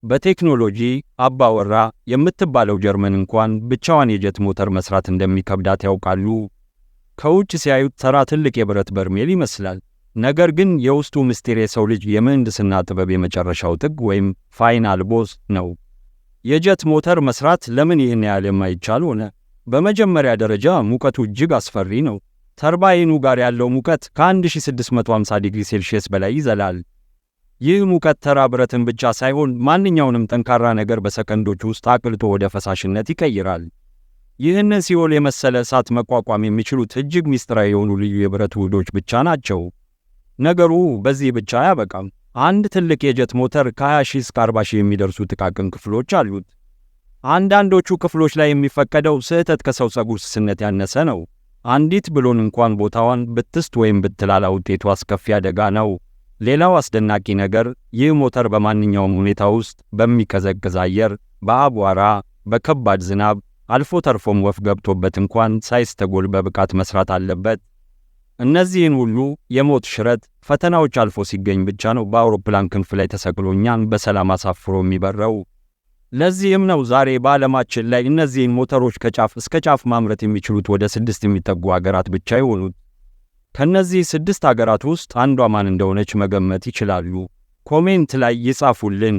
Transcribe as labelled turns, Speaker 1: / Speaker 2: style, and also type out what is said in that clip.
Speaker 1: በቴክኖሎጂ አባወራ የምትባለው ጀርመን እንኳን ብቻዋን የጀት ሞተር መስራት እንደሚከብዳት ያውቃሉ። ከውጭ ሲያዩት ተራ ትልቅ የብረት በርሜል ይመስላል። ነገር ግን የውስጡ ምስጢር የሰው ልጅ የምህንድስና ጥበብ የመጨረሻው ጥግ ወይም ፋይናል ቦስ ነው። የጀት ሞተር መስራት ለምን ይህን ያህል የማይቻል ሆነ? በመጀመሪያ ደረጃ ሙቀቱ እጅግ አስፈሪ ነው። ተርባይኑ ጋር ያለው ሙቀት ከ1650 ዲግሪ ሴልሺየስ በላይ ይዘላል። ይህ ሙቀት ተራ ብረትን ብቻ ሳይሆን ማንኛውንም ጠንካራ ነገር በሰከንዶች ውስጥ አቅልጦ ወደ ፈሳሽነት ይቀይራል። ይህንን ሲኦል የመሰለ እሳት መቋቋም የሚችሉት እጅግ ምስጢራዊ የሆኑ ልዩ የብረት ውህዶች ብቻ ናቸው። ነገሩ በዚህ ብቻ አያበቃም። አንድ ትልቅ የጀት ሞተር ከ20,000 እስከ 40,000 የሚደርሱ ጥቃቅን ክፍሎች አሉት። አንዳንዶቹ ክፍሎች ላይ የሚፈቀደው ስህተት ከሰው ፀጉር ስስነት ያነሰ ነው። አንዲት ብሎን እንኳን ቦታዋን ብትስት ወይም ብትላላ ውጤቱ አስከፊ አደጋ ነው። ሌላው አስደናቂ ነገር ይህ ሞተር በማንኛውም ሁኔታ ውስጥ በሚቀዘቅዝ አየር፣ በአቧራ፣ በከባድ ዝናብ፣ አልፎ ተርፎም ወፍ ገብቶበት እንኳን ሳይስተጎል በብቃት መስራት አለበት። እነዚህን ሁሉ የሞት ሽረት ፈተናዎች አልፎ ሲገኝ ብቻ ነው በአውሮፕላን ክንፍ ላይ ተሰቅሎ እኛን በሰላም አሳፍሮ የሚበረው። ለዚህም ነው ዛሬ በዓለማችን ላይ እነዚህን ሞተሮች ከጫፍ እስከ ጫፍ ማምረት የሚችሉት ወደ 6 የሚጠጉ ሀገራት ብቻ የሆኑት። ከነዚህ 6 ሀገራት ውስጥ አንዷ ማን እንደሆነች መገመት ይችላሉ? ኮሜንት ላይ ይጻፉልን።